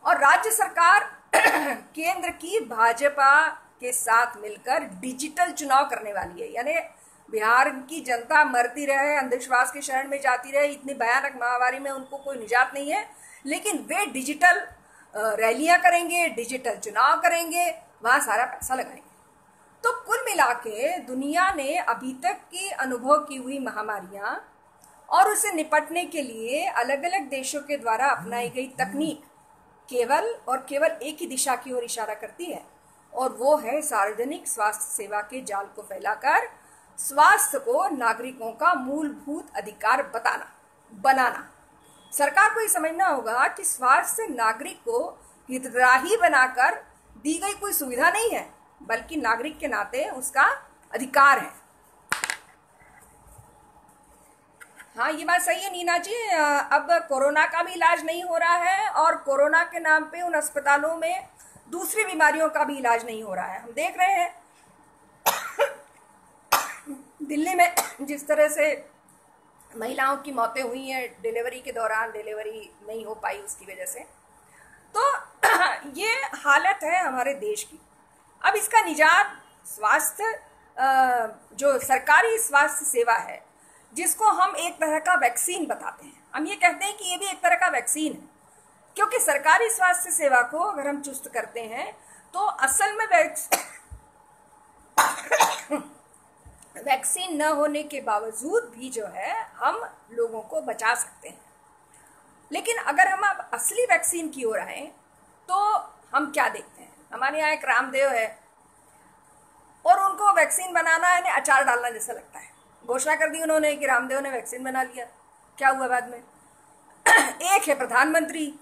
और राज्य सरकार केंद्र की भाजपा के साथ मिलकर डिजिटल चुनाव करने वाली है। यानी बिहार की जनता मरती रहे, अंधविश्वास की शरण में जाती रहे, इतनी भयानक महामारी में उनको कोई निजात नहीं है, लेकिन वे डिजिटल रैलियां करेंगे, डिजिटल चुनाव करेंगे, वहां सारा पैसा लगाएंगे। तो कुल मिला के दुनिया ने अभी तक की अनुभव की हुई महामारियां और उससे निपटने के लिए अलग अलग देशों के द्वारा अपनाई गई तकनीक केवल और केवल एक ही दिशा की ओर इशारा करती है, और वो है सार्वजनिक स्वास्थ्य सेवा के जाल को फैलाकर स्वास्थ्य को नागरिकों का मूलभूत अधिकार बनाना। सरकार को ये समझना होगा कि स्वास्थ्य नागरिक को हितग्राही बनाकर दी गई कोई सुविधा नहीं है, बल्कि नागरिक के नाते उसका अधिकार है। हाँ, ये बात सही है नीना जी। अब कोरोना का भी इलाज नहीं हो रहा है, और कोरोना के नाम पे उन अस्पतालों में दूसरी बीमारियों का भी इलाज नहीं हो रहा है। हम देख रहे हैं दिल्ली में जिस तरह से महिलाओं की मौतें हुई हैं डिलीवरी के दौरान, डिलीवरी नहीं हो पाई उसकी वजह से। तो ये हालत है हमारे देश की। अब इसका निजात स्वास्थ्य जो सरकारी स्वास्थ्य सेवा है, जिसको हम एक तरह का वैक्सीन बताते हैं, हम ये कहते हैं कि ये भी एक तरह का वैक्सीन है, क्योंकि सरकारी स्वास्थ्य सेवा को अगर हम चुस्त करते हैं तो असल में वैक्सीन न होने के बावजूद भी जो है हम लोगों को बचा सकते हैं। लेकिन अगर हम अब असली वैक्सीन की ओर आए तो हम क्या देखते हैं, हमारे यहाँ एक रामदेव है और उनको वैक्सीन बनाना है अचार डालना जैसा लगता है। घोषणा कर दी उन्होंने कि रामदेव ने वैक्सीन बना लिया, क्या हुआ बाद में? एक है प्रधानमंत्री,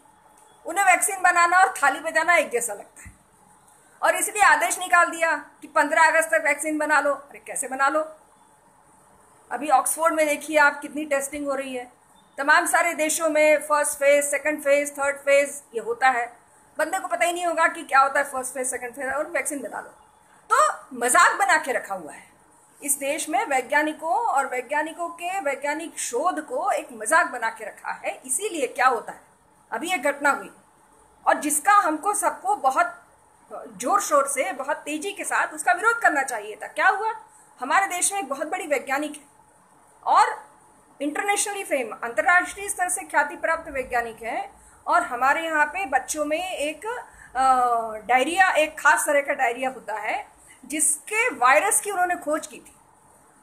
उन्हें वैक्सीन बनाना और थाली बजाना एक जैसा लगता है, और इसलिए आदेश निकाल दिया कि 15 अगस्त तक वैक्सीन बना लो। अरे कैसे बना लो? अभी ऑक्सफोर्ड में देखिए आप कितनी टेस्टिंग हो रही है, तमाम सारे देशों में first phase, second phase, third phase ये होता है। बंदे को पता ही नहीं होगा कि क्या होता है फर्स्ट फेज, सेकंड फेज, और वैक्सीन बना लो। तो मजाक बना के रखा हुआ है इस देश में, वैज्ञानिकों और वैज्ञानिकों के वैज्ञानिक शोध को एक मजाक बना के रखा है। इसीलिए क्या होता है, अभी एक घटना हुई और जिसका हमको सबको बहुत जोर शोर से, बहुत तेजी के साथ उसका विरोध करना चाहिए था। क्या हुआ? हमारे देश में एक बहुत बड़ी वैज्ञानिक है और इंटरनेशनली फेम, अंतर्राष्ट्रीय स्तर से ख्याति प्राप्त वैज्ञानिक है, और हमारे यहाँ पे बच्चों में एक डायरिया, एक खास तरह का डायरिया होता है जिसके वायरस की उन्होंने खोज की थी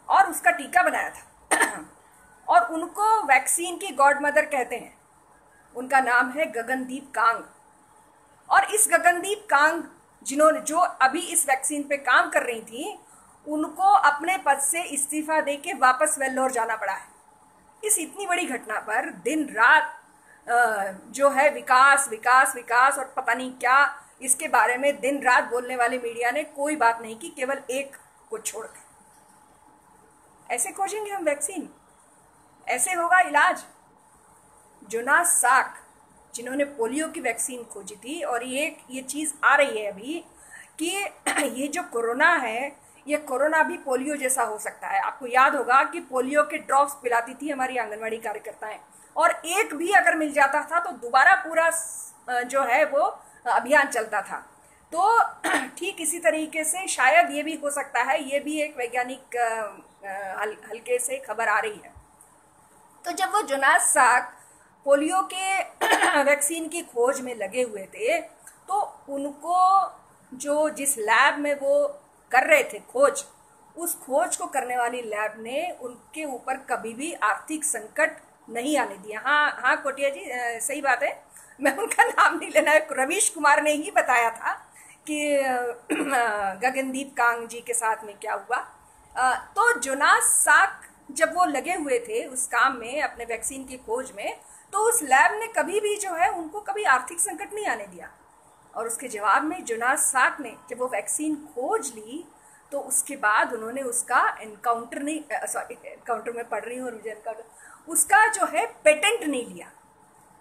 और उसका टीका बनाया था और उनको वैक्सीन की गॉड मदर कहते हैं। उनका नाम है गगनदीप कांग। और इस गगनदीप कांग जो अभी इस वैक्सीन पे काम कर रही थी, उनको अपने पद से इस्तीफा देके वापस वेल्लोर जाना पड़ा है। इस इतनी बड़ी घटना पर दिन रात जो है विकास विकास विकास और पता नहीं क्या, इसके बारे में दिन रात बोलने वाले मीडिया ने कोई बात नहीं की, केवल एक को छोड़कर। ऐसे खोजेंगे हम वैक्सीन, ऐसे होगा इलाज। जोनास साक, जिन्होंने पोलियो की वैक्सीन खोजी थी, और ये चीज़ आ रही है अभी कि ये जो कोरोना है, ये कोरोना भी पोलियो जैसा हो सकता है। आपको याद होगा कि पोलियो के ड्रॉप्स पिलाती थी हमारी आंगनवाड़ी कार्यकर्ताएं, और एक भी अगर मिल जाता था तो दोबारा पूरा जो है वो अभियान चलता था। तो ठीक इसी तरीके से शायद ये भी हो सकता है, ये भी एक वैज्ञानिक हल्के से खबर आ रही है। तो जब वो जोनास साक पोलियो के वैक्सीन की खोज में लगे हुए थे, तो उनको जिस लैब में वो कर रहे थे खोज, उस खोज को करने वाली लैब ने उनके ऊपर कभी भी आर्थिक संकट नहीं आने दिया। हाँ कोटिया जी, सही बात है, मैं उनका नाम नहीं लेना है, रवीश कुमार ने ही बताया था कि गगनदीप कांग जी के साथ में क्या हुआ। तो जोनास साक जब वो लगे हुए थे उस काम में, अपने वैक्सीन की खोज में, तो उस लैब ने कभी भी जो है उनको कभी आर्थिक संकट नहीं आने दिया। और उसके जवाब में जोनास साक ने जब वो वैक्सीन खोज ली, तो उसके बाद उन्होंने उसका एनकाउंटर में पढ़ रही हूँ और मुझे एनकाउंटर, उसका जो है पेटेंट नहीं लिया।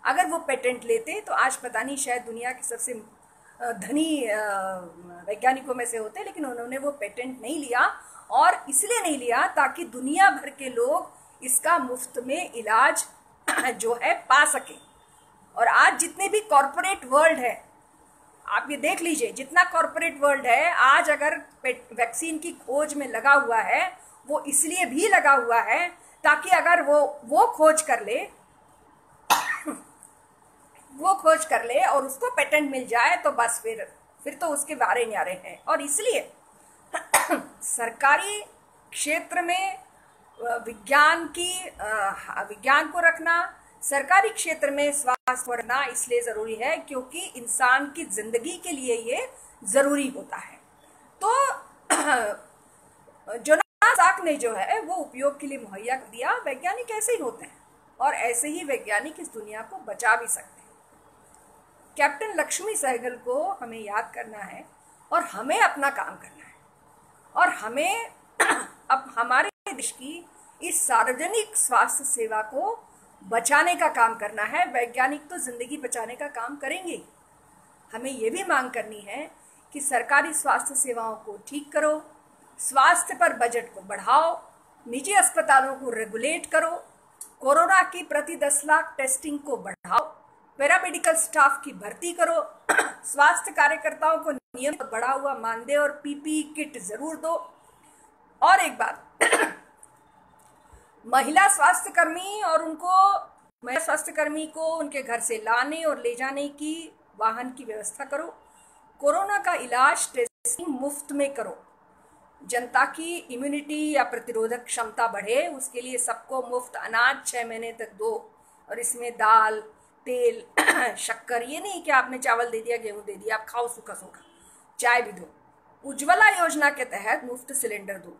अगर वो पेटेंट लेते तो आज पता नहीं, शायद दुनिया के सबसे धनी वैज्ञानिकों में से होते, लेकिन उन्होंने वो पेटेंट नहीं लिया। और इसलिए नहीं लिया ताकि दुनिया भर के लोग इसका मुफ्त में इलाज जो है पा सके। और आज जितने भी कॉरपोरेट वर्ल्ड है, आप ये देख लीजिए, जितना कॉरपोरेट वर्ल्ड है आज अगर वैक्सीन की खोज में लगा हुआ है, वो इसलिए भी लगा हुआ है ताकि अगर वो खोज कर ले वो खोज कर ले और उसको पेटेंट मिल जाए, तो बस फिर तो उसके बारे न्यारे हैं। और इसलिए सरकारी क्षेत्र में विज्ञान को रखना, सरकारी क्षेत्र में स्वास्थ्य को रखना इसलिए ज़रूरी है क्योंकि इंसान की ज़िंदगी के लिए ये ज़रूरी होता है। तो जोनास साक ने जो है वो उपयोग के लिए मुहैया कर दिया। वैज्ञानिक ऐसे ही होते हैं और ऐसे ही वैज्ञानिक इस दुनिया को बचा भी सकते हैं। कैप्टन लक्ष्मी सहगल को हमें याद करना है और हमें अपना काम करना है, और हमें अब हमारे देश की इस सार्वजनिक स्वास्थ्य सेवा को बचाने का काम करना है। वैज्ञानिक तो जिंदगी बचाने का काम करेंगे, हमें ये भी मांग करनी है कि सरकारी स्वास्थ्य सेवाओं को ठीक करो, स्वास्थ्य पर बजट को बढ़ाओ, निजी अस्पतालों को रेगुलेट करो, कोरोना की प्रति 10 लाख टेस्टिंग को बढ़ाओ, पैरामेडिकल स्टाफ की भर्ती करो, स्वास्थ्य कार्यकर्ताओं को नियम बढ़ा हुआ मानदेय और पीपीई किट जरूर दो। और एक बात, महिला स्वास्थ्यकर्मी को उनके घर से लाने और ले जाने की वाहन की व्यवस्था करो। कोरोना का इलाज टेस्टिंग मुफ्त में करो। जनता की इम्यूनिटी या प्रतिरोधक क्षमता बढ़े, उसके लिए सबको मुफ्त अनाज 6 महीने तक दो। और इसमें दाल, तेल, शक्कर, ये नहीं कि आपने चावल दे दिया, गेहूं दे दिया, आप खाओ सूखा सूखा। चाय भी दो। उज्ज्वला योजना के तहत मुफ्त सिलेंडर दो।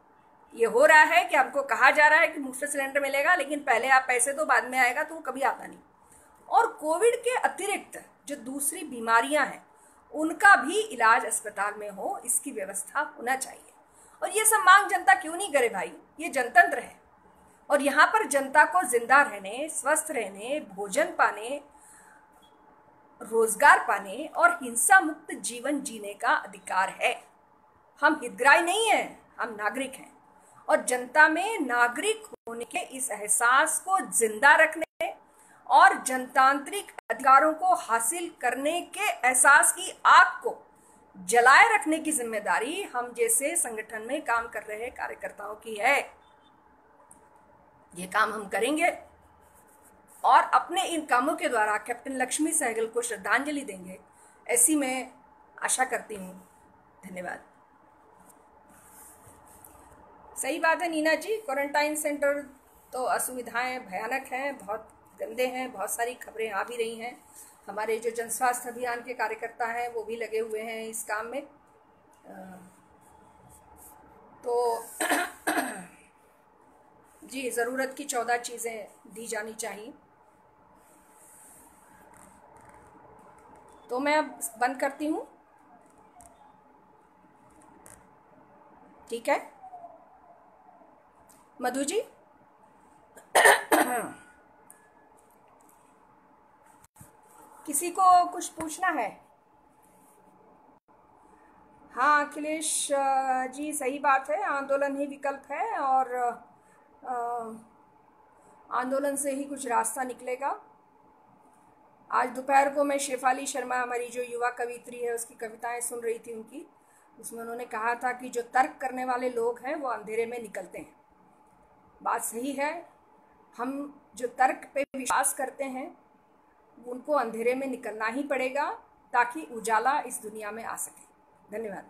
ये हो रहा है कि हमको कहा जा रहा है कि मुफ्त सिलेंडर मिलेगा, लेकिन पहले आप पैसे दो, बाद में आएगा, तो वो कभी आता नहीं। और कोविड के अतिरिक्त जो दूसरी बीमारियां हैं उनका भी इलाज अस्पताल में हो, इसकी व्यवस्था होना चाहिए। और ये सब मांग जनता क्यों नहीं करे भाई? ये जनतंत्र है और यहाँ पर जनता को जिंदा रहने, स्वस्थ रहने, भोजन पाने, रोजगार पाने और हिंसा मुक्त जीवन जीने का अधिकार है। हम हितग्राही नहीं हैं, हम नागरिक हैं। और जनता में नागरिक होने के इस एहसास को जिंदा रखने और जनतांत्रिक अधिकारों को हासिल करने के एहसास की आग को जलाए रखने की जिम्मेदारी हम जैसे संगठन में काम कर रहे कार्यकर्ताओं की है। ये काम हम करेंगे और अपने इन कामों के द्वारा कैप्टन लक्ष्मी सहगल को श्रद्धांजलि देंगे, ऐसी मैं आशा करती हूँ। धन्यवाद। सही बात है नीना जी, क्वारंटाइन सेंटर तो असुविधाएं भयानक हैं, बहुत गंदे हैं, बहुत सारी खबरें आ भी रही हैं। हमारे जो जन स्वास्थ्य अभियान के कार्यकर्ता हैं वो भी लगे हुए हैं इस काम में। तो जी, ज़रूरत की 14 चीज़ें दी जानी चाहिए। तो मैं अब बंद करती हूँ, ठीक है मधु जी? किसी को कुछ पूछना है? हाँ अखिलेश जी, सही बात है, आंदोलन ही विकल्प है और आंदोलन से ही कुछ रास्ता निकलेगा। आज दोपहर को मैं शेफाली शर्मा, हमारी जो युवा कवित्री है, उसकी कविताएं सुन रही थी उनकी। उसमें उन्होंने कहा था कि जो तर्क करने वाले लोग हैं वो अंधेरे में निकलते हैं। बात सही है, हम जो तर्क पे विश्वास करते हैं उनको अंधेरे में निकलना ही पड़ेगा ताकि उजाला इस दुनिया में आ सके। धन्यवाद।